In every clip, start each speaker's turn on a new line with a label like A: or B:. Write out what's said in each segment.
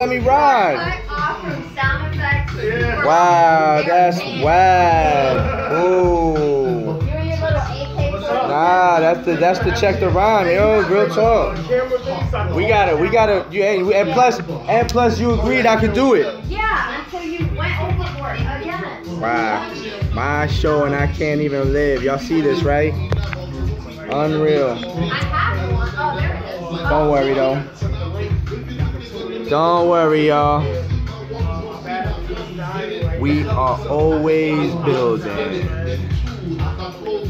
A: Let me ride. Wow, that's wag. Ooh. Nah, that's the check the rhyme, yo. Real talk. We gotta. And plus, you agreed I could do it.
B: Yeah, until you went overboard again.
A: Wow, my show and I can't even live. Y'all see this, right? Unreal.
B: I have one. Oh, there it is.
A: Don't worry though. Don't worry, y'all. We are always building. Nah, cool.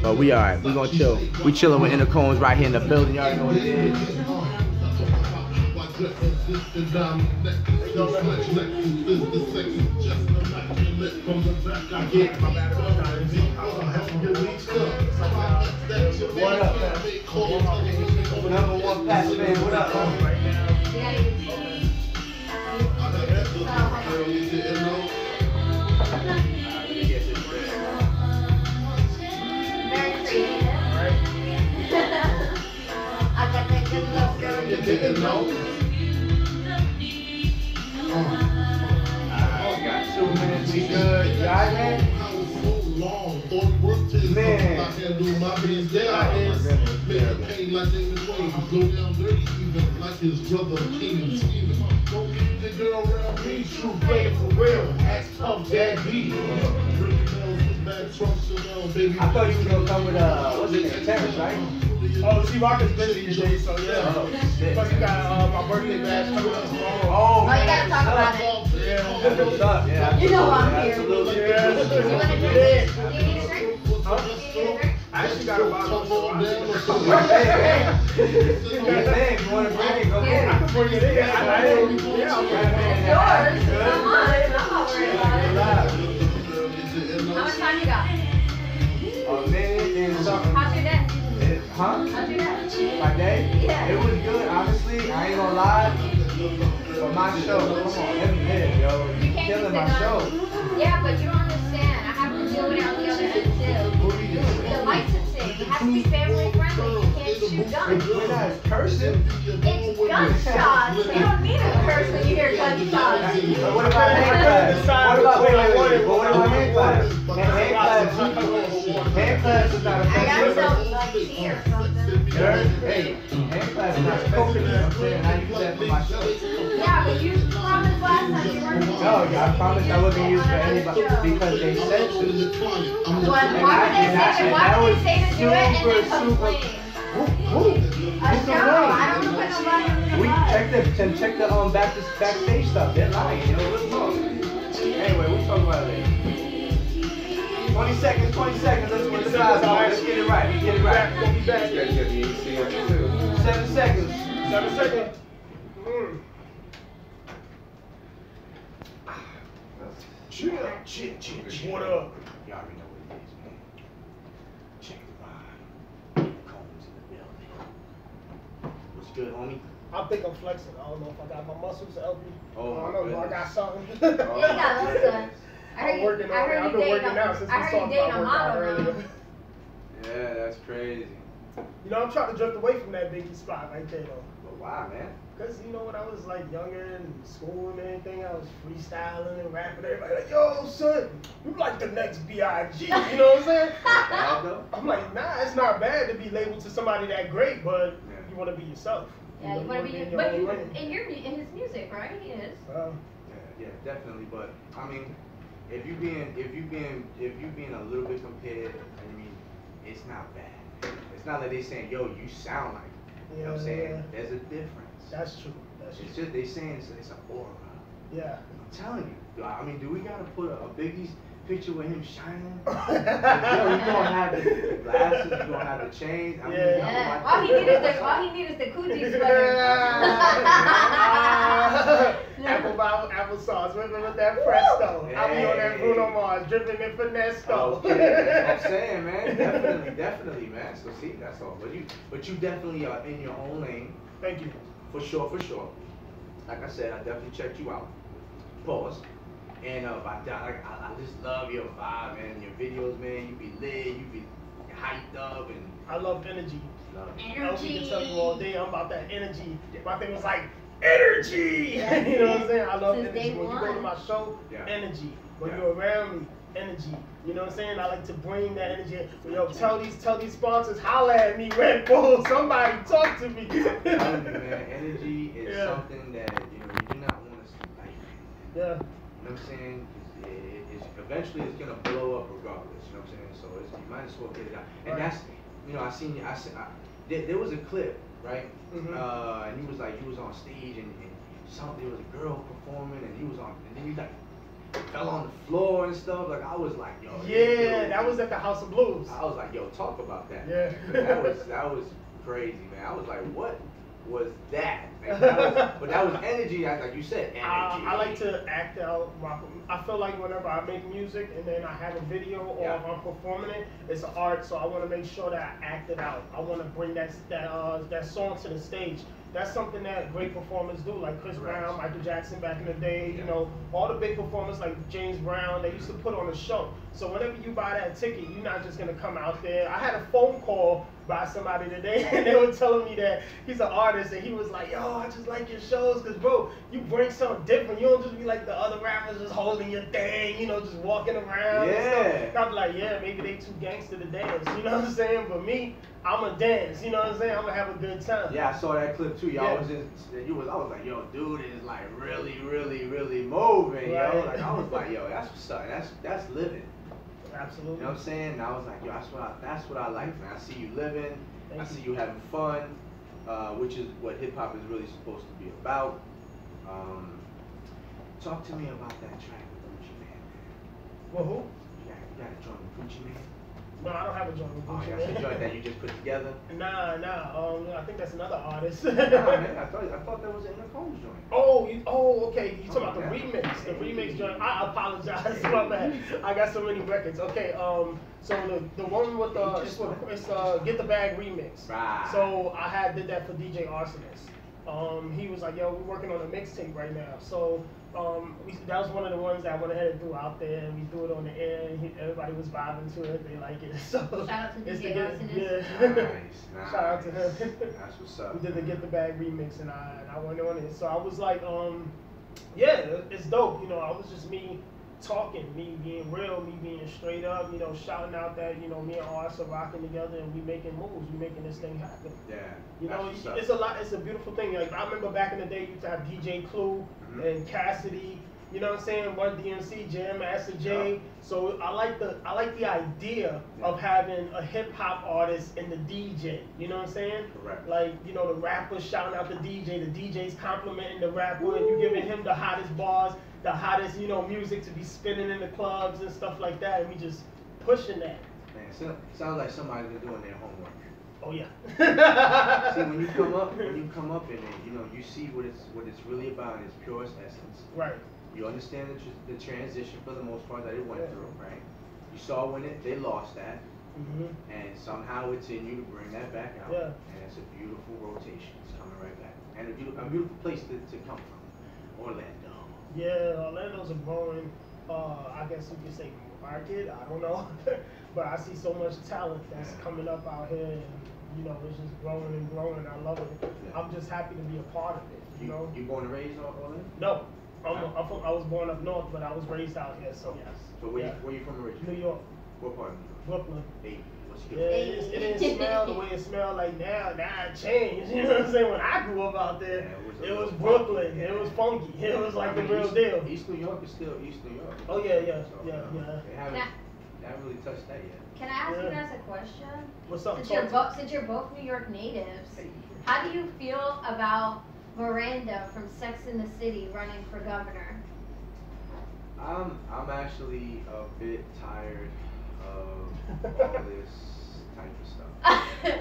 A: But we alright. We gonna chill. We chilling with Innocombs right here in the building. Y'all know what it is. What up, man? Number one pass fan. What up, man? Got 2 minutes, we good. You alright, man? Man. I thought you were gonna come with what's his name, Terrence, right?
C: Oh, see, Rocket's busy today, so yeah.
A: Oh, shit.
C: Plus, you got my birthday bash coming up tomorrow.
A: Oh,
B: you gotta talk about it.
C: Yeah.
A: That's what's up. Yeah,
B: You know I'm here.
A: absolutely.
C: Yeah.
B: You want a drink? Do you need a drink?
C: Huh?
B: Do you need a drink?
C: I actually got a bottle, so I
A: Hey, if you want to bring it, go
C: I
A: ahead.
C: can bring it in. Yeah, I'll bring it in.
B: Yours. Come on. I'm not worried about it. How much time you got?
A: A minute and something.
B: How's your day?
A: Huh?
B: How's your day?
A: My day?
B: Yeah.
A: It was good, honestly. I ain't gonna lie. But my show, come on, let me live, yo.
B: You can't
A: Killing my
B: just
A: show.
B: Yeah, but you don't understand. I have to deal with it on the other end too.
A: What are you doing?
B: The licensing. It has to be family friendly. You can't shoot guns.
A: We're not cursing.
B: It's gunshots. You don't need a curse when you hear gunshots.
A: But what about hand claps? What about, wait. But what about hand claps? Hand claps is not a
B: I got
A: festival.
B: some like tea or something.
A: Hey, hand claps is not a festival. You know what I'm saying? I use that for my show.
B: Yeah, but you promised last time you weren't going to.
A: No, I promised I wasn't use for anybody because they said to.
B: Why would they say to do it and then complain?
A: Who?
B: I don't know. I don't know if nobody
A: We check the backstage stuff. They're lying, you know. Let's talk. Anyway, we'll talk about it later. 20 seconds. Let's get the size on. Let's get it right. Get it right. 7 seconds.
C: 7 seconds. Chill. What up?
A: You already know what it is, man. Check the vibe. Combs in the building. What's good, homie?
C: I think I'm flexing. I don't know if I got my muscles to help me.
A: Oh,
C: I don't
A: my
C: know if I
A: goodness.
C: got something.
B: You ain't got no son.
C: I'm working on it. I've been working out since we talked about working out earlier.
A: Yeah, that's crazy.
C: You know, I'm trying to drift away from that Biggie spot right there, though.
A: But why, man?
C: Because, you know, when I was, like, younger and in school and everything, I was freestyling and rapping. Everybody like, yo, son, you like the next B.I.G. You know what I'm saying?
A: Bad though?
C: I'm like, nah, it's not bad to be labeled to somebody that great, but you want to be yourself.
B: Yeah, you want to be.
C: in your
B: But
C: own
B: you
C: lane.
B: in his music, right? He is.
A: Yeah, definitely. But I mean, if you being a little bit compared, I mean, it's not bad. It's not like they saying, yo, you sound like it. You know what I'm saying? There's a difference.
C: That's true.
A: It's just they saying it's an aura.
C: Yeah.
A: I'm telling you. I mean, do we gotta put a Biggie's picture with him shining? Yo, you gonna have the glasses, you gonna have the chains. I mean,
B: Yeah. All he needed is the coochie sweater.
C: Applesauce, with that Presto. I'll be on that Bruno Mars, dripping in Finesto.
A: Okay, that's what I'm saying, man. Definitely, man. So see, that's all. But you definitely are in your own lane.
C: Thank you.
A: For sure. Like I said, I definitely checked you out. Pause. And I just love your vibe, man. Your videos, man. You be lit, you be hyped up, and
C: I love energy. LP can tell you all day, I'm about that energy. My thing was like, energy! You know what I'm saying? I love energy. When you go to my show, energy. When you're around me, energy. You know what I'm saying? I like to bring that energy. Yo, tell these sponsors, holla at me, Red Bull. Somebody talk to me.
A: I'm telling you, man, energy is something that you do not want to like.
C: Yeah.
A: You know what I'm saying? Eventually it's gonna blow up regardless. You know what I'm saying? So you might as well get it out. And that's, there was a clip, right? And he was on stage and there was a girl performing and he was on, and then he like fell on the floor and stuff. Like I was like, yo.
C: Yeah, that was at the House of Blues.
A: I was like, yo, talk about that.
C: Yeah.
A: that was crazy, man. I was like, what was that? Like, but that was energy, like you said, energy.
C: I like to act out. I feel like whenever I make music and then I have a video or if I'm performing it, it's an art. So I want to make sure that I act it out. I want to bring that song to the stage. That's something that great performers do, like Chris Brown, Michael Jackson back in the day. You know, all the big performers like James Brown, they used to put on a show. So whenever you buy that ticket, you're not just gonna come out there. I had a phone call by somebody today, and they were telling me that he's an artist, and he was like, yo, I just like your shows, cause bro, you bring something different. You don't just be like the other rappers just holding your thing, you know, just walking around. And I'm like, yeah, maybe they too gangster to dance, you know what I'm saying? But me, I'ma dance, you know what I'm saying? I'm gonna have a good time.
A: Yeah, I saw that clip too. Y'all I was like, yo, dude is like really, really, really moving, yo. Like I was like, yo, that's what's up. That's living.
C: Absolutely.
A: You know what I'm saying? And I was like, yo, that's what I like, man. I see you living. I see you having fun, which is what hip hop is really supposed to be about. Talk to me about that track with Gucci Man.
C: Well, who?
A: You got a joint with Gucci Man?
C: No, I don't have a joint with Gucci Man.
A: That's a joint that you just put together?
C: Nah. I think that's another artist.
A: Nah, man. I thought that was an Innocombs joint.
C: Oh, okay. You talking about the remix? The remix joint. I apologize, my bad. I got so many records. Okay. So the one with it's Get the Bag remix.
A: Right.
C: So I did that for DJ Arsonist. He was like, yo, we're working on a mixtape right now. So that was one of the ones that I went ahead and threw out there, and we threw it on the air, and everybody was vibing to it. They like it. So
B: shout out to DJ Arsonist.
C: Yeah.
A: Nice.
C: Shout out to him.
A: That's what's up.
C: We did the Get the Bag remix, and I went on it. So I was like, yeah, it's dope. You know, I was just me talking, me being real, me being straight up, you know, shouting out that, you know, me and Ars are rocking together and we making moves, we making this thing happen.
A: Yeah.
C: You know, it's a beautiful thing. Like I remember back in the day, you used to have DJ Clue and Cassidy, you know what I'm saying, One DMC, Jam Master Jay. So I like the idea of having a hip hop artist and the DJ, you know what I'm saying?
A: Correct.
C: Like, you know, the rapper shouting out the DJ's complimenting the rapper and you giving him the hottest bars, the hottest, you know, music to be spinning in the clubs and stuff like that, and we just pushing that.
A: Man, sounds like somebody's been doing their homework.
C: Oh yeah.
A: See, when you come up in it, you know, you see what it's really about in its purest essence.
C: Right.
A: You understand the transition for the most part that it went through, right? You saw when they lost that, and somehow it's in you to bring that back out.
C: Yeah.
A: And it's a beautiful rotation. It's coming right back, and a beautiful place to come from, Orlando.
C: Yeah, Orlando's a growing, I guess you could say market. I don't know, but I see so much talent that's coming up out here, and you know, it's just growing and growing. I love it. Yeah. I'm just happy to be a part of it. You know.
A: You born and raised in Orlando?
C: No. I was born up north, but I was raised out here, so yes.
A: So where you from originally?
C: New York.
A: What part of New York?
C: Brooklyn.
A: Hey, what's good?
C: Yeah, it didn't smell the way it smelled like now. Now it changed. You know what I'm saying? When I grew up out there, it was Brooklyn. It was funky. It was like the real deal.
A: East New York is still East New York.
C: Oh yeah.
A: They haven't really touched that yet.
B: Can I ask you guys a question?
C: What's up?
B: Since you're both New York natives, how do you feel about Miranda from Sex and the City running for governor?
A: I'm actually a bit tired of all this type of stuff.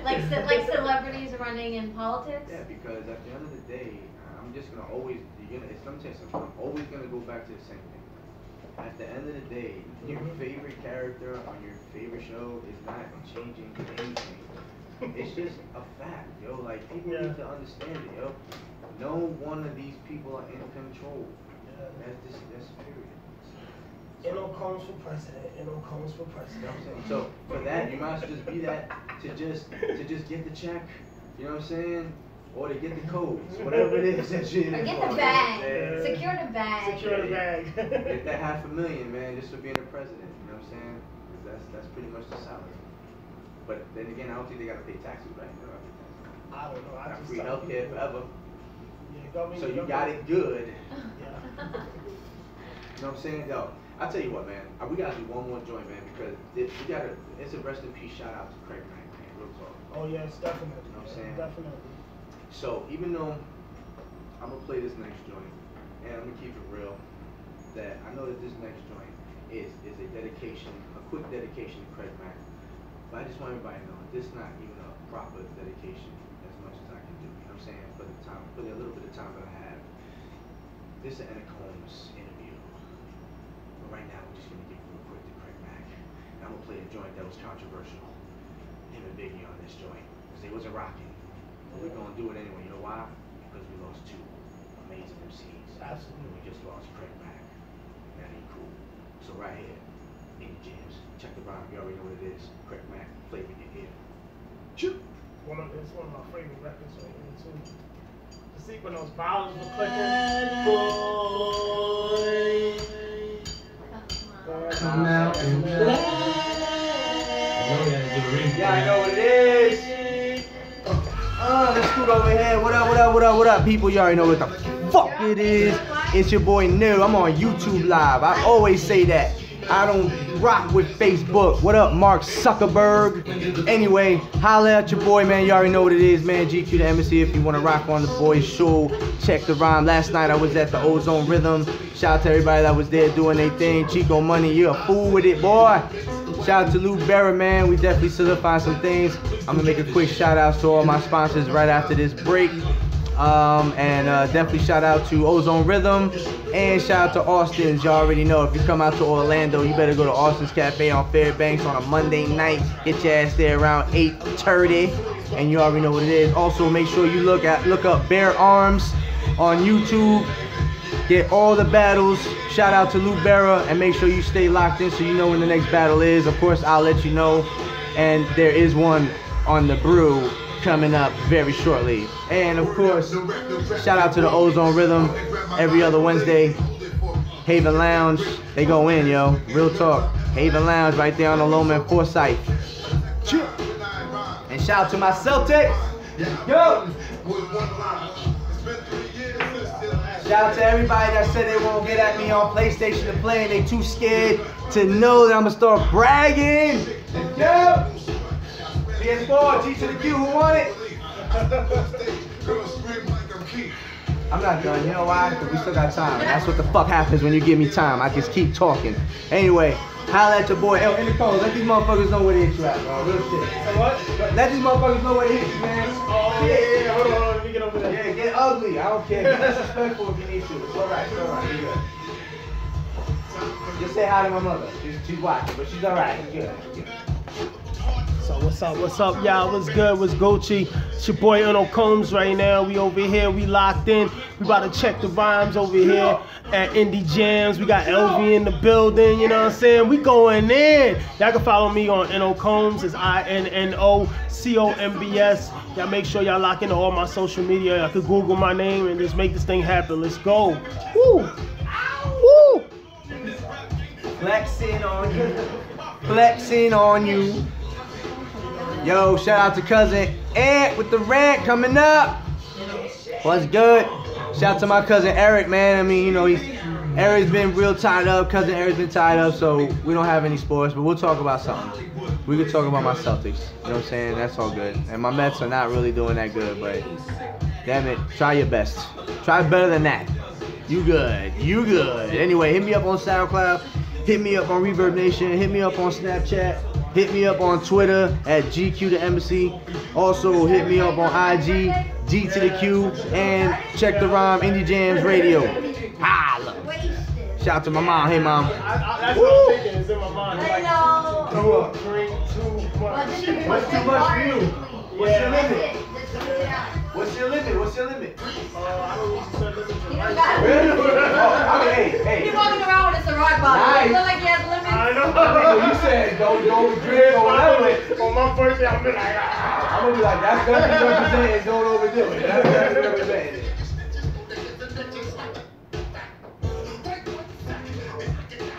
B: like celebrities running in politics?
A: Yeah, because at the end of the day, I'm just gonna always I'm always gonna go back to the same thing. At the end of the day, your favorite character on your favorite show is not changing anything. It's just a fact, yo. Like people need to understand it, yo. No one of these people are in control. That's period.
C: Innocombs for president. Innocombs for president.
A: You know what I'm saying? So for that, you might as well just be that to just get the check. You know what I'm saying? Or to get the codes, whatever it is that you.
B: Or get the bag. Secure the bag.
C: Secure the bag.
A: Get that $500,000, man, just for being the president. You know what I'm saying? 'Cause that's pretty much the salary. But then again, I don't think they gotta pay taxes, right? They don't have to pay taxes.
C: I don't know. I
A: Got
C: just
A: free healthcare forever.
C: Yeah,
A: So you got it good.
C: Yeah.
A: You know what I'm saying? Yo, I'll tell you what, man. We gotta do one more joint, man, because it's a rest in peace shout out to Craig Mack, man. Real talk.
C: Oh yes, definitely.
A: You know what I'm saying?
C: Definitely.
A: So even though I'm gonna play this next joint, and I'm gonna keep it real, that I know that this next joint is a dedication, a quick dedication to Craig Mack. But I just want everybody to know this is not even a proper dedication as much as I can do. You know what I'm saying? For the little bit of time that I have. This is an Innocombs interview. But right now we're just gonna give real quick to Craig Mack. And I'm gonna play a joint that was controversial. Him and Biggie on this joint. Because they wasn't rocking. But we're gonna do it anyway. You know why? Because we lost two amazing MCs.
C: Absolutely.
A: And we just lost Craig Mack. That ain't cool. So right here, Innocombs, check the rhyme. You already know what it is. Craig Mack, flavor in your ear. Shoot.
C: It's one of my favorite records right here too. To see when those vowels were clicking.
A: Come out and yeah, I know what it is. Let's scoot over here. What up, people? You already know what the fuck it is. It's your boy New. I'm on YouTube Live. I always say that. I don't rock with Facebook. What up, Mark Zuckerberg? Anyway, holla at your boy, man. You already know what it is, man. GQdaembassy. If you want to rock on the boys' show, check the rhyme. Last night I was at the Ozone Rhythm. Shout out to everybody that was there doing their thing. Chico Money, you're a fool with it, boy. Shout out to Lou Berra, man. We definitely solidified some things. I'm gonna make a quick shout out to all my sponsors right after this break. Definitely shout out to Ozone Rhythm and shout out to Austin's. You already know if you come out to Orlando, you better go to Austin's Cafe on Fairbanks on a Monday night. Get your ass there around 8:30, and you already know what it is. Also, make sure you look up Bear Arms on YouTube. Get all the battles. Shout out to Lou Berra, and make sure you stay locked in so you know when the next battle is. Of course, I'll let you know, and there is one on the brew coming up very shortly. And of course, shout out to the Ozone Rhythm every other Wednesday. Haven Lounge, they go in, yo. Real talk. Haven Lounge right there on the Loman Forsyth. And shout out to my Celtics. Yo! Shout out to everybody that said they won't get at me on PlayStation to play and they too scared to know that I'm gonna start bragging. Yo! PS4, G to the Q, who won it? I'm not done, you know why? Because we still got time. And that's what the fuck happens when you give me time. I just keep talking. Anyway, holla at your boy. Yo, Innocombs, let these motherfuckers know where they hit you at, bro. Real shit.
C: So what?
A: Let these motherfuckers know where they hit you, man.
C: Oh, yeah. Hold on, let me get over there.
A: Yeah, get ugly. I don't care. Get disrespectful if you need to. It's alright, You're good. Just say hi to my mother. She's watching, but she's alright. She's good.
C: So what's up, y'all? What's good? What's Gucci? It's your boy Innocombs right now. We over here, we locked in. We about to check the rhymes over here at Indie Jams. We got LV in the building, you know what I'm saying? We going in. Y'all can follow me on Innocombs. It's INNOCOMBS. Y'all make sure y'all lock into all my social media. Y'all can Google my name and just make this thing happen. Let's go. Woo! Woo!
A: Flexing on you. Flexing on you. Yo, shout out to cousin Ant with the rant coming up. What's good? Shout out to my cousin Eric, man. I mean, you know, Eric's been real tied up. Cousin Eric's been tied up, so we don't have any sports, but we'll talk about something. We could talk about my Celtics. You know what I'm saying? That's all good. And my Mets are not really doing that good, but damn it, try your best. Try better than that. You good. You good. Anyway, hit me up on SoundCloud. Hit me up on Reverb Nation. Hit me up on Snapchat. Hit me up on Twitter at GQdaembassy. Also hit me up on IG, G to the Q, and check the rhyme Indie Jams Radio. Holla. Shout out to my mom. Hey mom.
C: That's what I'm thinking. It's in my mind.
B: I know.
C: Throw up. Drink too much.
A: What's too much for you? What's your limit?
B: What's your limit?
A: What's your limit?
C: I don't need to set limits.
A: Really? Oh, I mean, hey.
B: You're walking around with a cigar bottle.
A: Nice.
B: You look like
A: you said don't go with drink or whatever.
C: On my first day, I'm gonna be like,
A: I'm gonna be like, that's definitely representing, don't overdo it. That's definitely representing it.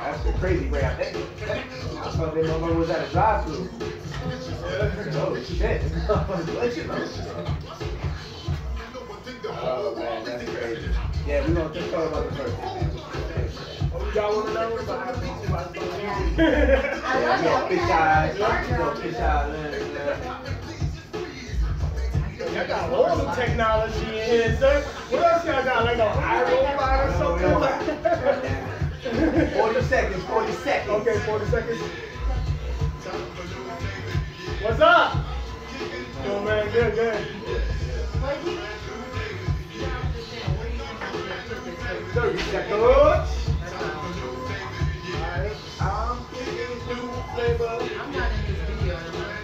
A: That's a crazy way I think. I thought that motherfucker was at a drive-thru. Oh shit. Oh man, that's crazy. Yeah, we're gonna just talk about the birthday, man.
C: y'all want to know about how to
A: Fish eyes, fish eyes.
C: Y'all got all the technology in here, sir. What else y'all got? Like an iRobot or something?
A: 40 seconds, 40 seconds.
C: Okay, 40 seconds. What's up? Yo, man, good.
A: 30 seconds.
C: Alright.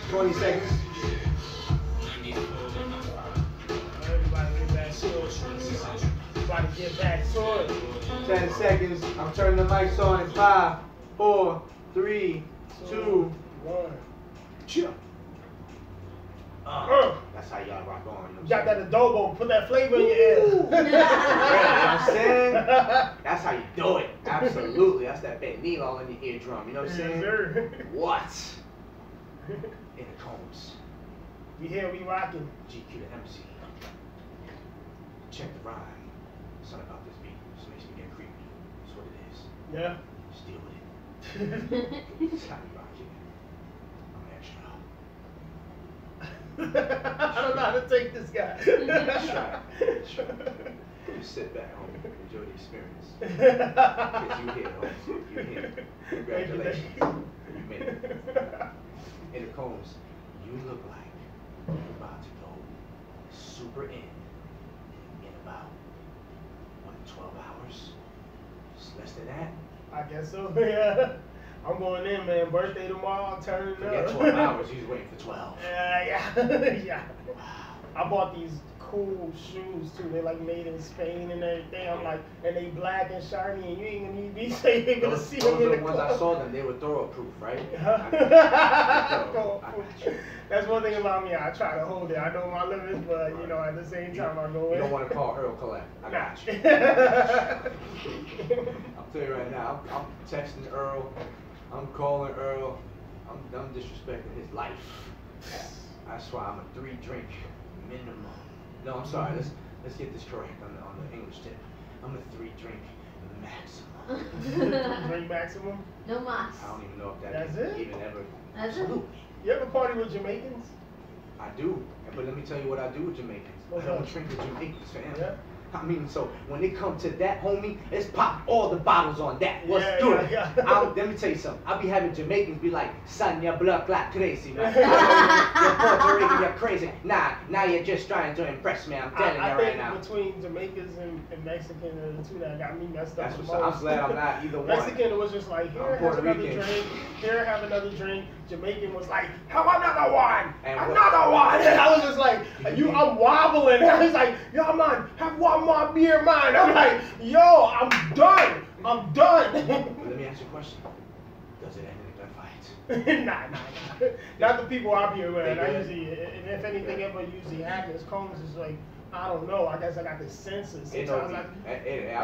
A: 20 seconds.
C: Everybody get back to it. Everybody get back to it.
A: 10 seconds. I'm turning the mics on in 5, 4, 3, 2,
C: 1.
A: chill. That's how y'all rock on.
C: You got that adobo, put that flavor in your ear.
A: You know what I'm saying? That's how you do it. Absolutely. That's that pernil all in your eardrum. You know what I'm saying?
C: Sir.
A: What? Innocombs.
C: We here, we rocking.
A: GQdaembassy. Check the rhyme. Something about this beat. Just makes me get creepy. That's what it is.
C: Yeah.
A: Just deal with it. That's how you rock it. I'm extra.
C: I don't know how to take this guy.
A: Just sit back, homie. Enjoy the experience. Because you here, homie. You here. Congratulations. You made it. Innocombs, you look like you're about to go super in about, what, 12 hours? Just less than that?
C: I guess so, yeah. I'm going in, man. Birthday tomorrow, I'm turning up.
A: Forget 12 hours, he's waiting for 12.
C: Yeah. I bought these cool shoes too. They like made in Spain and everything. I'm like, and they black and shiny, and you ain't gonna need these. So you ain't gonna see them in
A: Those are
C: the
A: the ones I saw them. They were thorough-proof, right?
C: That's one thing about me. I try to hold it. I know my limits, but you know, at the same time, I go in.
A: You don't want to call Earl collect. I got you. I'll tell you right now. I'm texting Earl. I'm calling Earl. I'm done disrespecting his life. That's why I'm a 3-drink minimum. No, I'm sorry. Let's get this correct on the English tip. I'm a 3-drink maximum.
C: 3 maximum?
B: No mas.
A: I don't even know if
C: That's
A: that
C: it?
A: even ever.
B: That's it?
A: Absolutely.
C: You ever party with Jamaicans?
A: I do. But let me tell you what I do with Jamaicans.
C: What's
A: I don't
C: that?
A: drink with Jamaicans, fam.
C: Yeah.
A: I mean, so when they come to that, homie, let's pop all the bottles on that. Let's do it.
C: Yeah.
A: Let me tell you something. I'll be having Jamaicans be like, son, your blood like crazy, man. You're Puerto Rican, you're crazy. Nah, now you're just trying to impress me. I'm telling you right now.
C: I think between Jamaicans and Mexican are the two that got me messed up.
A: That's
C: the
A: what's up.
C: most.
A: I'm glad I'm not either one.
C: Mexican was just like, here,
A: I'm
C: have
A: Puerto
C: another
A: Rican.
C: drink. Here, have another drink. Jamaican was like, have another one.
A: And
C: Another one. And I was just like, I'm wobbling. I was like, yo, man, have one more beer, man. I'm like, yo, I'm done. I'm done.
A: Let me ask you a question. Does it end in a gunfight?
C: Nah. Not the people I be around.
A: They
C: I
A: good?
C: usually, and if anything ever usually happens, Combs is like, I don't know. I guess I got this senses.
A: It
C: Sometimes
A: don't
C: I,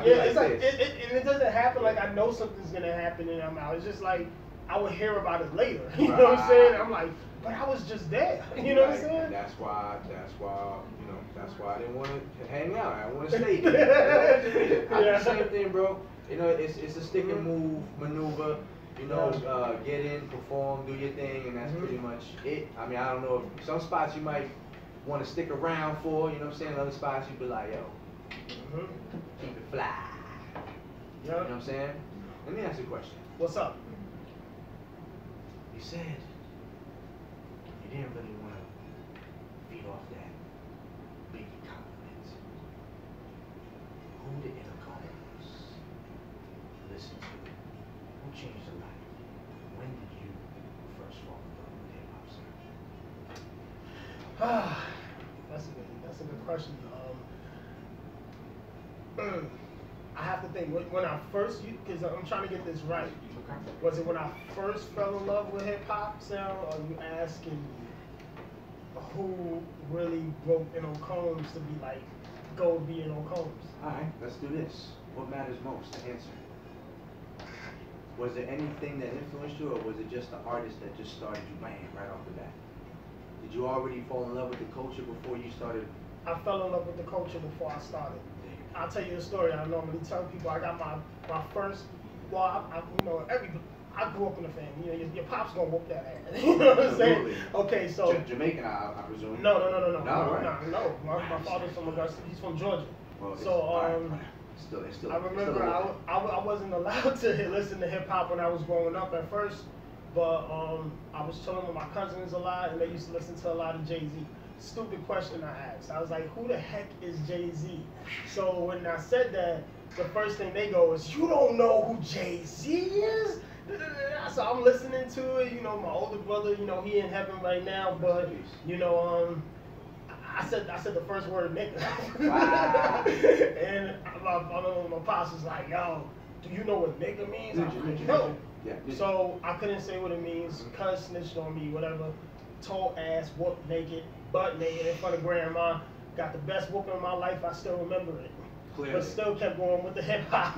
A: it's like this.
C: and it doesn't happen like I know something's gonna happen and I'm out. It's just like I would hear about it later. You know what I'm saying? I'm like, but I was just there. You know what I'm saying?
A: And that's why, you know, that's why I didn't want to hang out. I want to stay here. I do the same thing, bro. You know, it's a stick and move maneuver. You know, get in, perform, do your thing, and that's pretty much it. I mean, I don't know. Some spots you might want to stick around for. You know what I'm saying? Other spots you be like, yo, keep it fly. You know what I'm saying? Let me ask you a question.
C: What's up?
A: You said you didn't really want to feed off that big compliment. Who did Innocombs listen to? Who changed your life? When did you first fall in love with hip-hop, sir?
C: That's a good question. I have to think when I first, because I'm trying to get this right. Was it when I first fell in love with hip hop sound, or are you asking who really broke Innocombs to be like, go be Innocombs?
A: Alright, let's do this. What matters most to answer? Was there anything that influenced you, or was it just the artist that just started you bang right off the bat? Did you already fall in love with the culture before you started?
C: I fell in love with the culture before I started. I'll tell you a story I normally tell people. I got my first, well, I grew up in a family. You know, your pop's gonna whoop that ass. You know what I'm saying? Okay, so
A: Jamaican, I presume.
C: No.
A: Right.
C: No. My father's from Augusta. He's from Georgia.
A: Well,
C: so
A: Still,
C: I remember I wasn't allowed to listen to hip hop when I was growing up at first, but I was chilling with my cousins a lot, and they used to listen to a lot of Jay-Z. Stupid question I asked. I was like, who the heck is Jay-Z? So when I said that, the first thing they go is, you don't know who Jay-Z is? So I'm listening to it. You know, my older brother, you know, he in heaven right now, but you know, I said the first word, nigga. Wow. And my pops was like, yo, do you know what nigga means? I was like, no. Yeah. So I couldn't say what it means. Cuz snitched on me, whatever. Told ass, whooped naked, butt naked in front of grandma. Got the best whooping in my life. I still remember it. Clearly. But still kept going with the hip hop.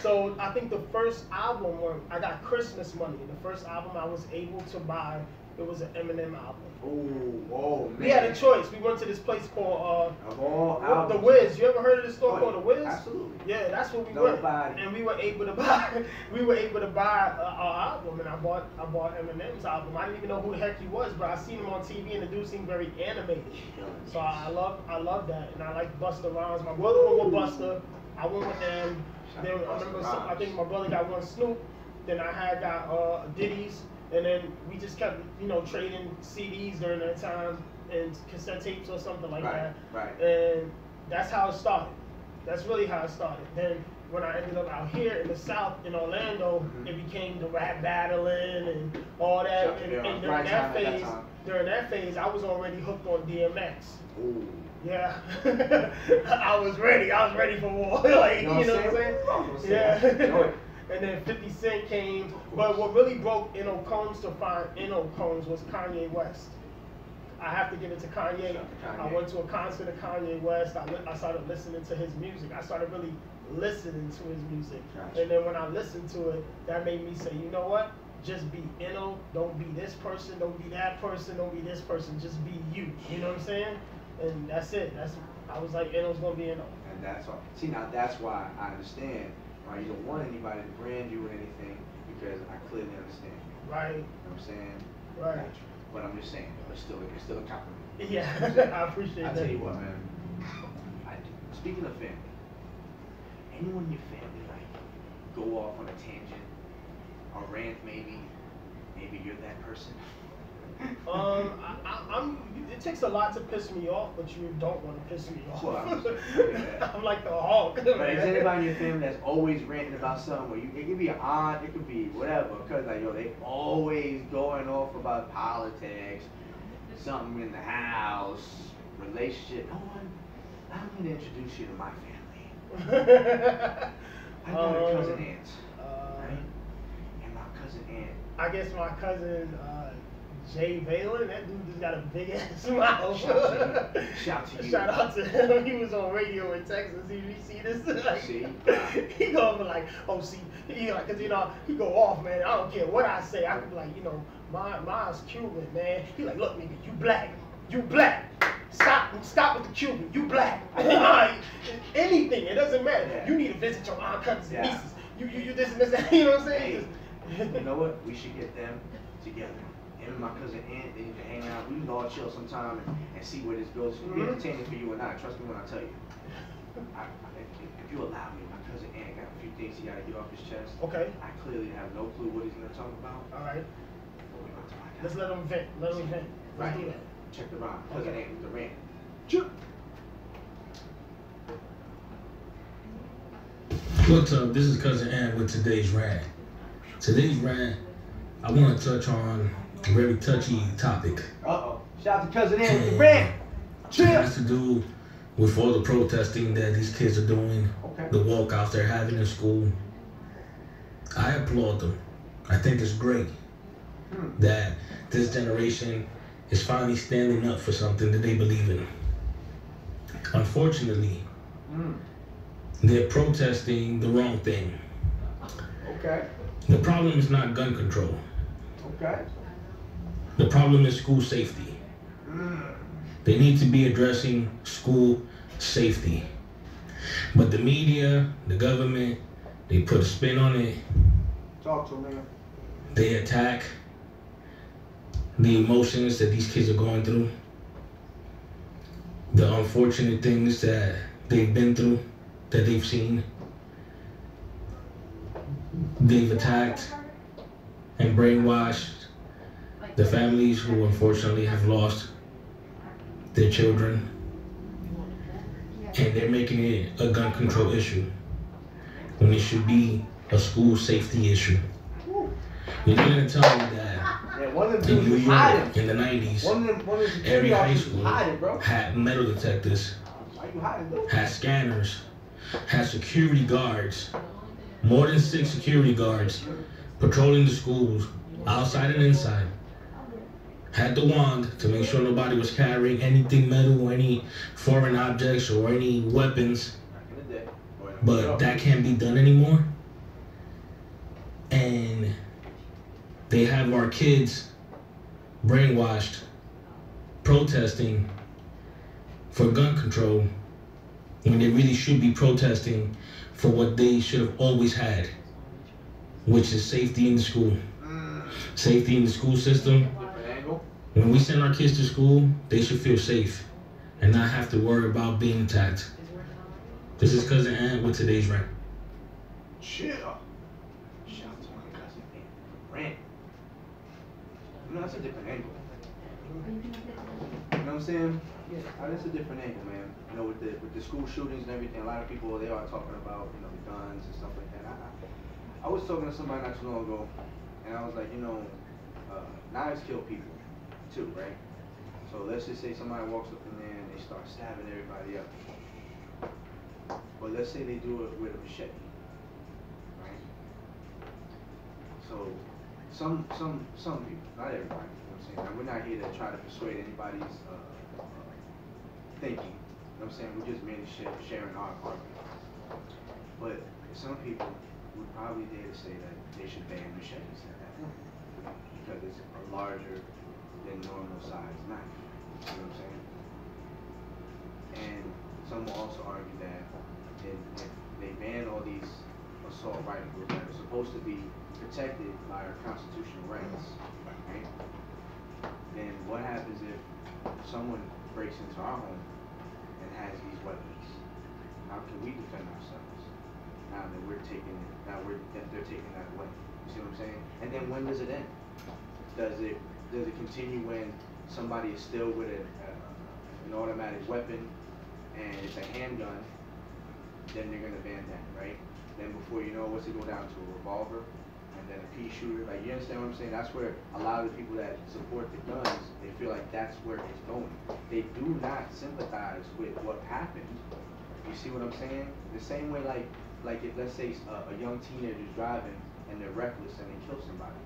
C: So I think the first album, when I got Christmas money, the first album I was able to buy, it was an Eminem album.
A: Oh, man.
C: We had a choice. We went to this place called
A: The
C: Wiz. You ever heard of this store called The Wiz?
A: Absolutely.
C: Yeah, that's what we went. And we were able to buy. Our album, and I bought Eminem's album. I didn't even know who the heck he was, but I seen him on TV, and the dude seemed very animated. So I love that, and I like Busta Rhymes. My brother went with Busta. I went with them. Then I remember I think my brother got one Snoop. Then I got Diddy's. And then we just kept, you know, trading CDs during that time and cassette tapes or something like that.
A: Right.
C: And that's how it started. That's really how it started. Then when I ended up out here in the South, in Orlando, it became the rap battling and all that. And during that phase, I was already hooked on DMX.
A: Ooh.
C: Yeah. I was ready for war. Like, you know what I'm saying? Yeah. And then 50 Cent came, but what really broke Innocombs to find Innocombs was Kanye West. I have to give it to Kanye. I went to a concert of Kanye West. I started listening to his music. I started really listening to his music. And then when I listened to it, that made me say, you know what? Just be Inno. Don't be this person. Don't be that person. Don't be this person. Just be you. You know what I'm saying? And that's it. I was like, Inno's gonna be Inno.
A: And that's all. See, now that's why I understand. Right, you don't want anybody to brand you or anything because I clearly understand you.
C: Right.
A: You know what I'm saying?
C: Right.
A: But I'm just saying, it's still a compliment.
C: Yeah, I appreciate that.
A: I tell you what, man. Speaking of family, anyone in your family like go off on a tangent, or rant maybe you're that person?
C: It takes a lot to piss me off, but you don't want to piss me off.
A: Well,
C: I'm like the Hulk.
A: But is anybody in your family that's always ranting about something? Where it could be an aunt, it could be whatever, because like they always going off about politics, something in the house, relationship. No one. I'm gonna introduce you to my family. I got a cousin aunt, right? And my cousin aunt.
C: I guess my cousin. Jay Valen, that dude just got a big ass mouth. Shout out to him. He was on radio in Texas. He see this? Like, he go over like, oh, see, he like, cause you know, he go off, man. I don't care what I say. I could be like, you know, mine's Cuban, man. He like, look, nigga, you black. Stop with the Cuban. You black. Anything, it doesn't matter. Yeah. You need to visit your aunt, cousins, and nieces. You this and this. You know what I'm saying?
A: You know what? We should get them together. Him and my cousin Aunt, they need to hang out. We can all chill sometime and see where this goes. It's be entertaining for you and I. Trust me when I tell you. If you allow me, my cousin Aunt got a few things he got to get off his chest.
C: Okay.
A: I clearly have no clue what he's going to talk about.
C: All right.
A: Let's
C: let him vent. Let's do that.
A: Check the rhyme. Cousin Aunt with the rant.
D: What's up? This is Cousin Ant with today's rant. Today's rant, I want to touch on a very touchy topic.
A: Shout out to Cousin Ant with the rant.
D: It has to do with all the protesting that these kids are doing, the walkouts they're having in school. I applaud them. I think it's great that this generation is finally standing up for something that they believe in. Unfortunately, they're protesting the wrong thing.
A: Okay.
D: The problem is not gun control.
A: Okay.
D: The problem is school safety. They need to be addressing school safety. But the media, the government, they put a spin on it.
A: Talk to me.
D: They attack the emotions that these kids are going through, the unfortunate things that they've been through, that they've seen. They've attacked and brainwashed the families who unfortunately have lost their children, and they're making it a gun control issue when it should be a school safety issue. You're not gonna tell me that in New York in the 90s, every high school had metal detectors, had scanners, had security guards, more than 6 security guards patrolling the schools, outside and inside. Had the wand to make sure nobody was carrying anything metal or any foreign objects or any weapons. But that can't be done anymore. And they have our kids brainwashed, protesting for gun control when they really should be protesting for what they should have always had, which is safety in the school. Safety in the school system. When we send our kids to school, they should feel safe and not have to worry about being attacked. This is Cousin Ant with today's rant.
A: Chill. Shout out to my cousin Ant. Rant. You know, that's a different angle. You know what I'm saying? That's a different angle, man. You know, with the school shootings and everything, a lot of people, they are talking about, you know, the guns and stuff like that. I was talking to somebody not too long ago, and I was like, you know, knives kill people too, right? So let's just say somebody walks up in there and they start stabbing everybody up. But let's say they do it with a machete, right? So some people, not everybody, you know what I'm saying? Now, we're not here to try to persuade anybody's thinking. You know what I'm saying? We're just merely sharing our argument. But some people would probably dare to say that they should ban machetes at that point because it's a larger than normal size knife. You know what I'm saying? And some will also argue that if they ban all these assault rifles that are supposed to be protected by our constitutional rights, right? Then what happens if someone breaks into our home and has these weapons? How can we defend ourselves now that they're taking that away? You see what I'm saying? And then when does it end? Does it continue when somebody is still with an automatic weapon and it's a handgun? Then they're gonna ban that, right? Then before you know, what's it go down to? A revolver and then a pea shooter. Like, you understand what I'm saying? That's where a lot of the people that support the guns, they feel like that's where it's going. They do not sympathize with what happened. You see what I'm saying? The same way, like if let's say a young teenager is driving and they're reckless and they kill somebody.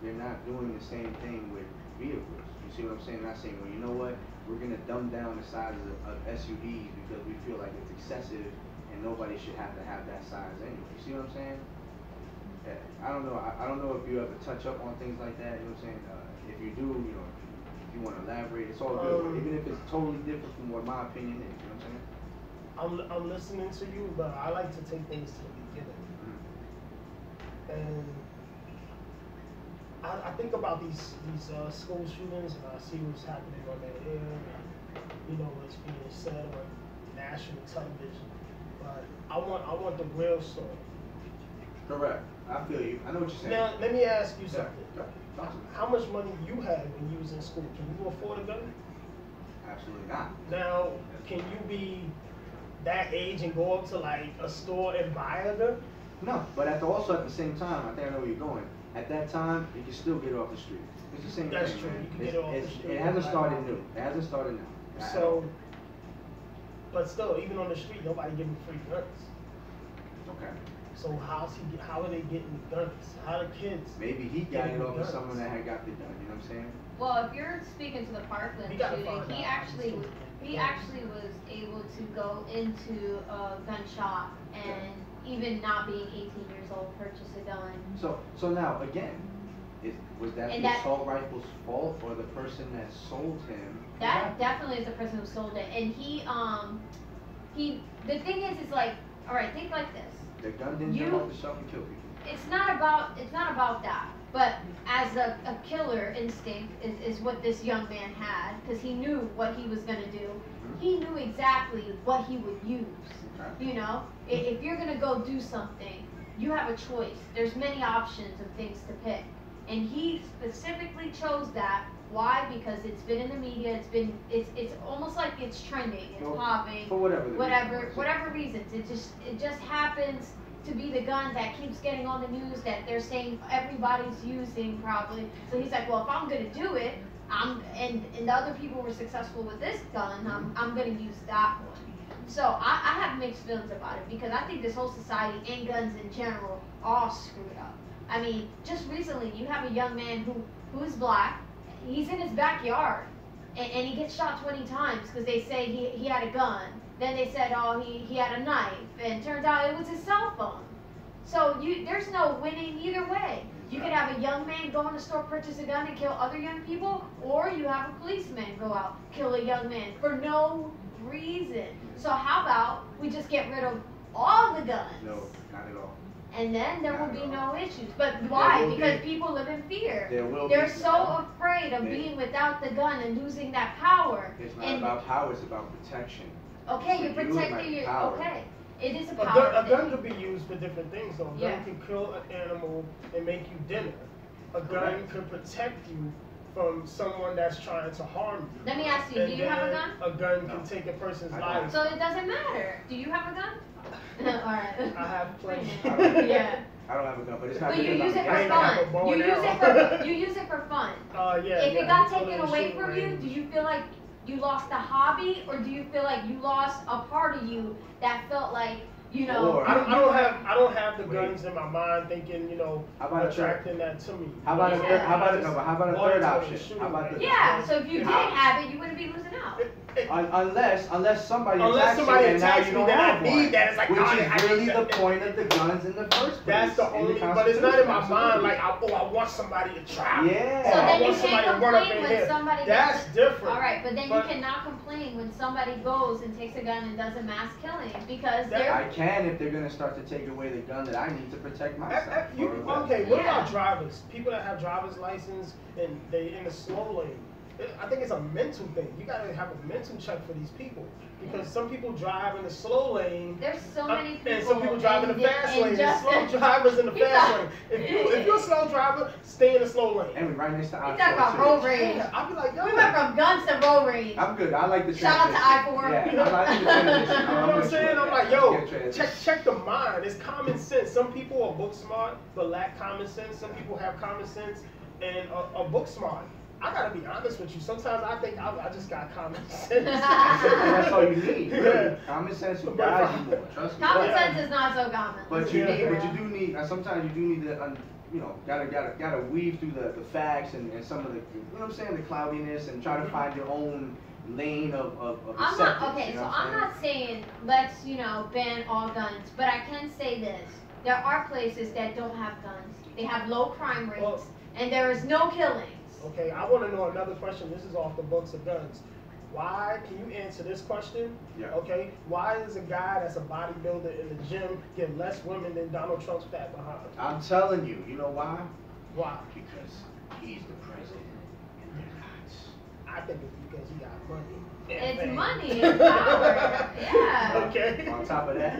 A: They're not doing the same thing with vehicles. You see what I'm saying? Not saying, well, you know what? We're gonna dumb down the sizes of SUVs because we feel like it's excessive and nobody should have to have that size anyway. You see what I'm saying? Yeah, I don't know. I don't know if you ever touch up on things like that. You know what I'm saying? If you do, you know, if you want to elaborate, it's all good. Even if it's totally different from what my opinion is. You know what I'm saying?
C: I'm listening to you, but I like to take things to the beginning. And I think about these school shootings, and I see what's happening on the air, and you know what's being said on national television. But I want the real story.
A: Correct. I feel you. I know what you're saying.
C: Now let me ask you something.
A: Yeah.
C: How much money you had when you was in school? Can you afford a gun?
A: Absolutely not.
C: Now, can you be that age and go up to like a store and buy a gun?
A: No, but also at the same time, I think I know where you're going. At that time, you can still get off the street. It's the same
C: That's
A: thing.
C: true.
A: Man.
C: You can get off the street.
A: It hasn't started new. It hasn't started now.
C: So, but still, even on the street, nobody giving free guns.
A: Okay.
C: So how are they getting the guns? How the kids?
A: Maybe he got it off of someone that had got the gun. You know what I'm saying?
B: Well, if you're speaking to the Parkland shooting, he actually was able to go into a gun shop and even not being 18 years old, purchase a gun.
A: So now again, was that the assault rifle's fault or the person that sold him?
B: That definitely is the person who sold it, and the thing is like, all right, think like this.
A: The gun didn't jump off the shelf and kill people.
B: It's not about that. But as a killer instinct is what this young man had, because he knew what he was going to do. He knew exactly what he would use. You know, if you're going to go do something, you have a choice. There's many options of things to pick. And he specifically chose that. Why? Because it's been in the media. It's almost like it's trending. It's popping.
A: For
B: whatever reasons. It just happens to be the gun that keeps getting on the news that they're saying everybody's using probably. So he's like, well, if I'm gonna do it, and the other people were successful with this gun, I'm gonna use that one. So I have mixed feelings about it because I think this whole society and guns in general are all screwed up. I mean, just recently you have a young man who is black. He's in his backyard and he gets shot 20 times because they say he had a gun. Then they said, oh, he had a knife, and turns out it was his cell phone. So there's no winning either way. You could have a young man go in the store, purchase a gun, and kill other young people, or you have a policeman go out, kill a young man for no reason. So how about we just get rid of all the guns?
A: No, not at all.
B: And then there will be no issues. But why? Because people live in fear. They're so afraid of being without the gun and losing that power.
A: It's not about power, it's about protection.
B: Okay, you're protecting your. Okay, it is a power.
C: A gun could be used for different things, though. A gun can kill an animal and make you dinner. A gun could protect you from someone that's trying to harm you.
B: Let me ask you, do you have a gun?
C: A gun can take a person's life.
B: So it doesn't matter. Do you have a gun? All right.
C: I have plenty.
B: Yeah.
A: I don't have a gun, but it's not.
B: But you use it for fun. You use it for fun.
C: Yeah.
B: If it got taken away from you, do you feel like you lost a hobby, or do you feel like you lost a part of you that felt like, you know?
C: I don't have the guns in my mind thinking, you know, attracting that to me.
A: How about a third option?
B: So if you didn't have it, you wouldn't be losing out.
A: Unless somebody attacks you and now you don't have one. Which is really the point of the guns in the first place.
C: That's the only, but it's not in my mind like, I want somebody to try.
A: Yeah.
B: So then you can't complain when somebody
C: That's different.
B: All right, but then you cannot complain when somebody goes and takes a gun and does a mass killing because they're.
A: I can if they're gonna start to take away the gun that I need to protect myself.
C: Okay, what about drivers? People that have driver's license and they in the slow lane. I think it's a mental thing. You gotta have a mental check for these people because some people drive in the slow lane.
B: There's so many people.
C: And some people drive in the fast lane. There's slow drivers in the fast lane. If you're a slow driver, stay in the slow lane.
A: And we right next to I-4.
B: We talk about road rage.
C: Yeah, I'll be like, yo.
B: We went from guns to road rage.
A: I'm good. I like the
B: transition. Shout out to I-4.
A: Yeah, I like the transition.
C: You know what I'm saying? I'm like, yo, check the mind. It's common sense. Some people are book smart but lack common sense. Some people have common sense and are book smart. I gotta be honest with you. Sometimes I think I just got common sense.
A: That's all you need. Really. Common sense will guide you more. Trust me.
B: Common sense is not so common.
A: But you do need. Sometimes you do need to. You know, gotta weave through the facts and some of the. You know what I'm saying? The cloudiness and try to find your own lane of acceptance.
B: I'm not saying let's ban all guns, but I can say this: there are places that don't have guns. They have low crime rates, and there is no killing.
C: Okay, I want to know another question. This is off the books of guns. Why, can you answer this question?
A: Yeah.
C: Okay, why does a guy that's a bodybuilder in the gym get less women than Donald Trump's fat behind?
A: I'm telling you, you know why?
C: Why?
A: Because he's the president and they're not.
C: I think it's because he got money.
B: It's money, it's power. Yeah.
C: Okay.
A: On top of that.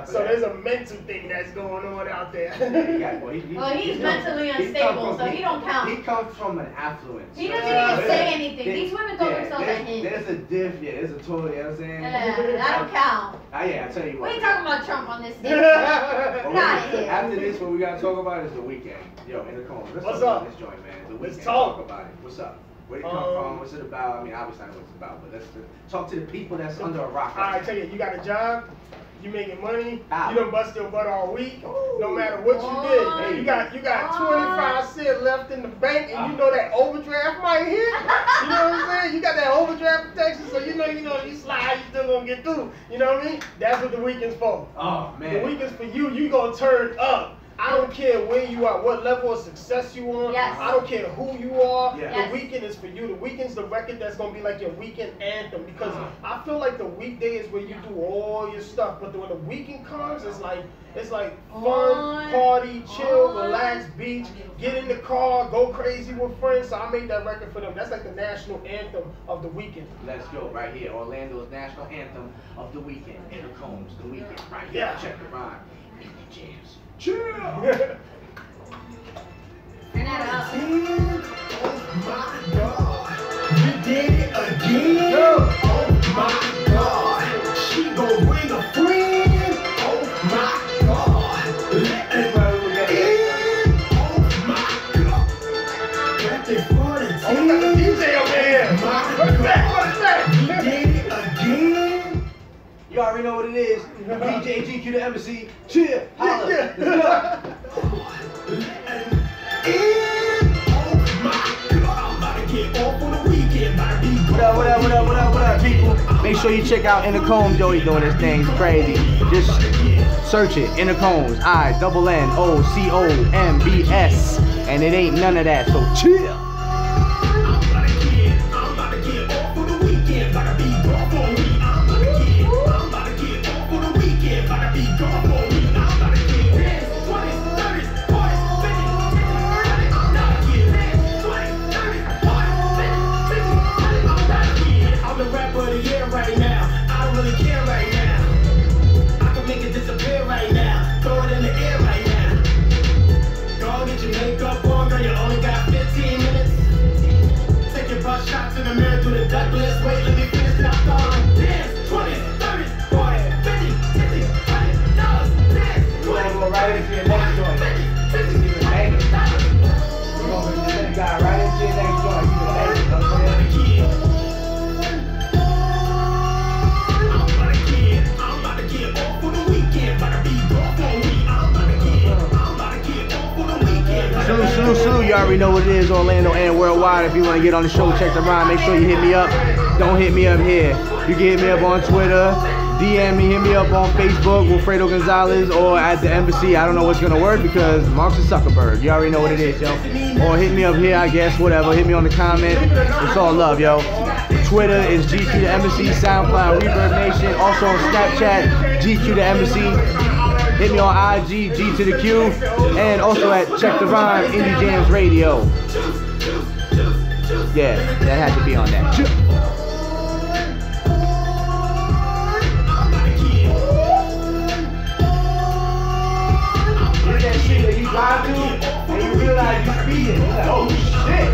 C: So there's a mental thing that's going on out there.
B: He's mentally unstable, so he don't count.
A: He comes from an affluence.
B: He doesn't even say anything. These women throw themselves at him.
A: There's a diff, there's a total, you know what I'm saying?
B: That don't count.
A: I tell you what.
B: We ain't talking about Trump on this day. After
A: this, what we gotta talk about is the weekend. Yo, Innocombs. Let's
C: What's
A: talk
C: up?
A: about this joint, man. The weekend.
C: Let's talk
A: about it. What's up? Where did it come from? What's it about? I mean, obviously I know what it's about, but let's talk to the people that's under a rock.
C: All right, tell you got a job? You making money.
A: Ow.
C: You done bust your butt all week. No matter what you did.
B: Hey.
C: You got 25 cents left in the bank, and you know that overdraft might hit. You know what I'm saying? You got that overdraft protection, so you know you slide, you still gonna get through. You know what I mean? That's what the weekend's for.
A: Oh man.
C: The weekend's for you. You gonna turn up. I don't care where you are, what level of success you on.
B: Yes.
C: I don't care who you are.
A: Yeah.
B: Yes.
C: The weekend is for you. The weekend's the record that's gonna be like your weekend anthem, because I feel like the weekday is where you do all your stuff, but when the weekend comes, it's like fun, party, chill, relax, beach, get in the car, go crazy with friends. So I made that record for them. That's like the national anthem of the weekend.
A: Let's go right here. Orlando's national anthem of the weekend. Innocombs, the weekend. Right here.
C: Yeah.
A: Check the rhyme. In the jams.
B: Turn that up.
E: Oh my God, you did it again. Oh my God, she gon' bring a friend. Oh my God, let it in. Oh my God, got the fun and
C: Oh, we got the DJ over here. What's that?
E: you did it again.
A: You already know what it is. DJ GQdaembassy. Chill. Holla.
C: Yeah.
A: Let's go. What up, people? Make sure you check out Innocombs. Yo, he's doing this thing. It's crazy. Just search it. Innocombs. INNOCOMBS. And it ain't none of that. So chill.
E: Right now, I don't really care right now. I can make it disappear right now. Throw it in the air right now. Go get your makeup on, girl. You only got 15 minutes. Take your butt shots in the mirror, do the Douglas. Wait, let me finish that thought. Dance, 20, 30, 40, 50, 60, $100. Dance, 20, 30, 40, 50, 60, $100.
A: You got right into your next joint. You can make it. Salute, you already know what it is, Orlando and worldwide. If you want to get on the show, check the rhyme, make sure you hit me up. Don't hit me up here. You can hit me up on Twitter, DM me, hit me up on Facebook, Wilfredo Gonzalez, or at the embassy. I don't know what's going to work because Mark's a Zuckerberg. You already know what it is, yo. Or hit me up here, I guess, whatever. Hit me on the comment. It's all love, yo. Twitter is GQdaembassy, SoundCloud, Reverb Nation. Also on Snapchat, GQdaembassy. Hit me on IG, G to the Q, and also at Check the Rhyme, Indie Jams Radio. Yeah, that had to be on that. Here's that shit that you drive to, and you realize you're speeding. You're like, oh shit!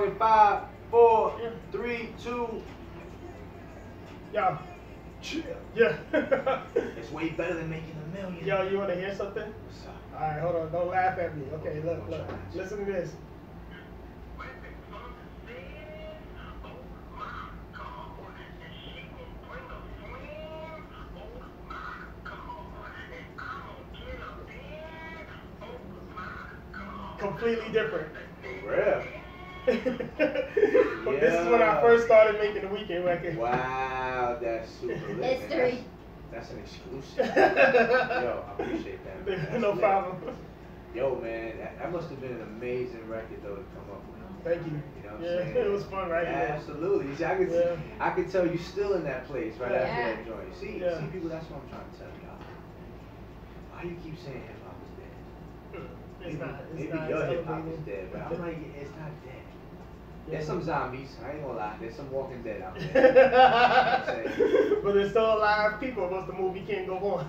A: song in 5, 4, 3, 2.
C: Yo. Yeah.
A: It's way better than making $1 million.
C: Yo, you want to hear something?
A: What's up?
C: All right, hold on. Don't laugh at me. Okay, look. Listen to this. Completely different.
A: Real.
C: But this is when I first started making the weekend record.
A: Wow, that's super lit.
B: History.
A: That's an exclusive. Yo, I appreciate that. Man.
C: No problem.
A: Yo, man, that must have been an amazing record though to come up with.
C: Thank you.
A: You know what I'm
C: Yeah,
A: saying?
C: it was fun right here.
A: Absolutely. See, I could tell you still in that place right after that joint. See, people, that's what I'm trying to tell y'all. Why do you keep saying hip hop is dead? Maybe your hip hop is dead, but I'm like, it's not dead. There's some zombies, I ain't gonna lie. There's some Walking Dead out there.
C: But there's still alive people once the movie can't go on.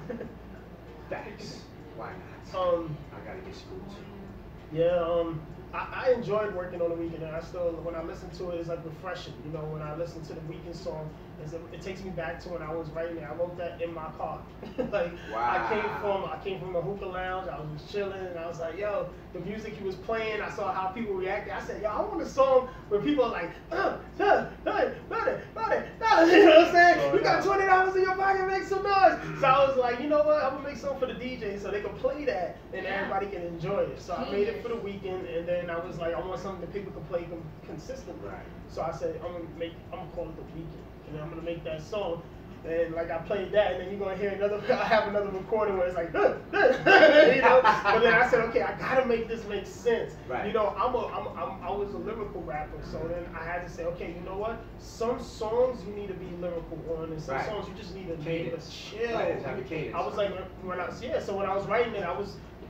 A: Facts. Why not? I gotta get school too.
C: Yeah, I enjoyed working on the weekend, and I still, when I listen to it, it's like refreshing. You know, when I listen to the weekend song, it takes me back to when I was writing it. I wrote that in my car. Like,
A: wow.
C: I came from the hookah lounge. I was just chilling, and I was like, yo, the music he was playing. I saw how people reacted. I said, yo, I want a song where people are like, you know what I'm saying? You got $20 in your pocket, make some noise. So I was like, you know what? I'm gonna make something for the DJ so they can play that and everybody can enjoy it. So I made it for the weekend, and then I was like, I want something that people can play consistently. Right. So I said, I'm gonna call it the weekend, and then I'm gonna make that song. And like I played that, and then you're gonna hear I have another recording where it's like, you know. But then I said, okay, I gotta make this make sense. Right. You know, I was a lyrical rapper, so then I had to say, okay, you know what? Some songs you need to be lyrical on, and some songs you just need to chill.
A: Right, have a cadence.
C: I was like, so when I was writing it,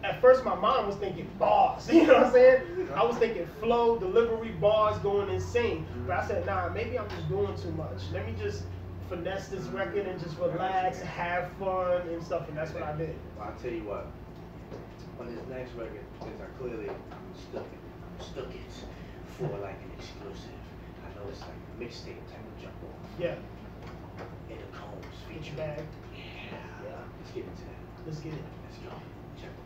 C: at first my mind was thinking bars, you know what I'm saying? I was thinking flow, delivery, bars, going insane. But I said, nah, maybe I'm just doing too much. Let me just finesse this record and just relax, have fun and stuff, and that's what I did.
A: Well, I'll tell you what, on this next record, because I clearly stuck it for like an exclusive. I know it's like a mixtape type of jump off.
C: Yeah.
A: Innocombs feature.
C: Bag.
A: Yeah. Let's get into that.
C: Let's get it.
A: Let's go. Check the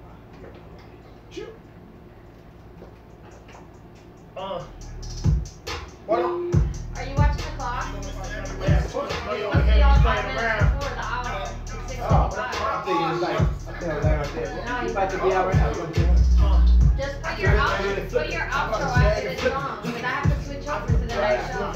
A: vibe.
C: What?
B: Are you watching the clock?
C: Yeah.
B: Let's be all 5 minutes before the hour. 6:55.
A: I'm thinking it's like, right there. You about to be out right now.
B: Just put your outro after this song, because I have to switch over to the next song.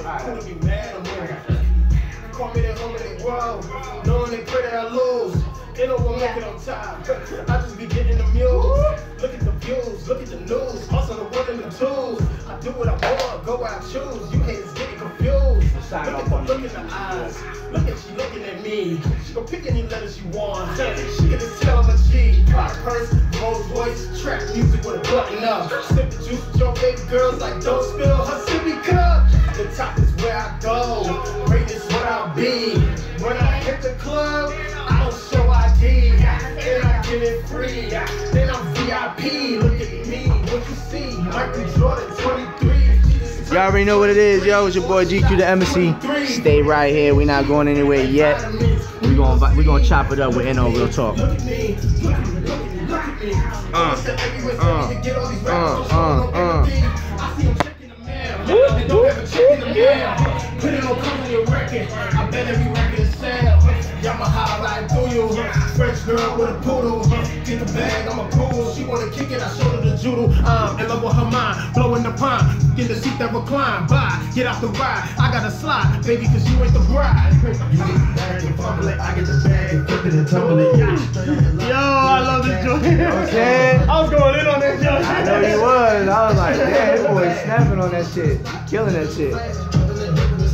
C: Call me the home of the world, knowing they pray that I lose. They don't want to make it on time. I just be getting the mules. Look at the views, look at the news. Also the one and the tools. I do what I want, go where I choose. You haters getting confused. Look in the eyes. Look at she looking at me. She gon' pick any letters you want. She can just tell I'm a G. Pop purse, Rolls Royce, trap music with a button up. Sip the juice with your baby girls like don't spill her sippy cup. The top is where I go. Rate is what I'll be. When I hit the club, I don't show ID. Then I get it free. Then I'm VIP. Look at me, what you see? Michael Jordan 23.
A: Y'all already know what it is, yo. It's your boy GQdaembassy. Stay right here. We not going anywhere yet. We gonna chop it up with Inno Real Talk.
C: Put it on company record. I bet every record sell. Yamaha ride through you. French girl with a poodle. Get the bag, I'm a pool. She wanna kick it, I show her the judo. I'm in love with her mind. Blowing the pine. Get the seat that recline. Bye. Get off the ride. I gotta slide, baby, cause you ain't the bride. You get married and fumble it. I get the bag, flip it and tumble it. Yo, I love this joint. You know what I'm saying? I was going in on that joint.
A: I know you was. I was like, damn, this boy snapping on that shit. Killing that shit.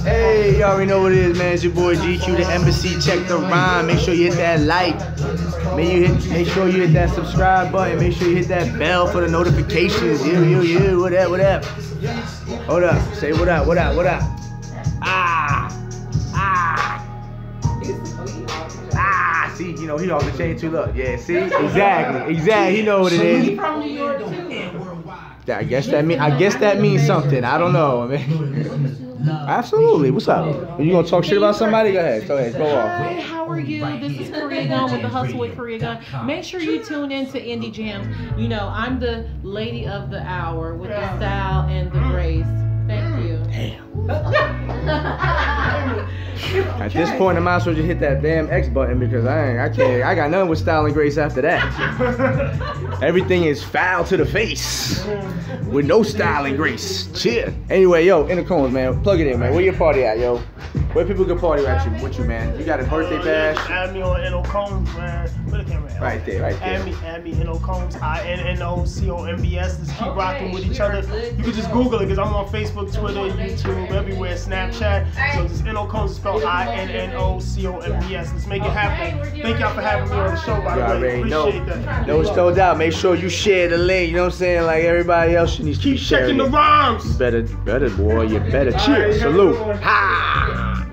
A: Hey, y'all already know what it is, man. It's your boy GQdaembassy. Check the rhyme. Make sure you hit that like. Make sure you hit that subscribe button. Make sure you hit that bell for the notifications. You. What up? Hold up. Say what up. See, you know, he off the chain too. Look. Yeah, see? Exactly. He know what it is.
B: From New York, too.
A: I guess that means something. I don't know. I mean, absolutely. What's up? You gonna talk shit about somebody? Go ahead. Go off.
F: Hey, how are you? This is Korea Gun with the Hustle with Korea Gun. Make sure you tune in to Indie Jams. You know, I'm the lady of the hour with the style and the grace. Thank you.
A: Damn. At this point, I might as well just hit that damn X button because I can't. I got nothing with style and grace after that. Everything is foul to the face with no style and grace. Chill. Anyway, yo, Innocombs, man, plug it in, man. Where your party at, yo? Where people can party with you, man? You got a birthday bash?
C: Add me on Innocombs, man. Where the camera at?
A: Right there.
C: Add me Innocombs. Innocombs. Let's keep rocking with each other. You can just Google it because I'm on Facebook, Twitter, YouTube, everywhere, Snapchat. So just Innocombs is spelled Innocombs. Let's make it happen. Thank y'all for having me on the show, by the way. Appreciate that.
A: No doubt. Make sure you share the link. You know what I'm saying? Like everybody else, you need to keep sharing.
C: Checking the rhymes.
A: You better, boy. You better cheer. Salute. Ha!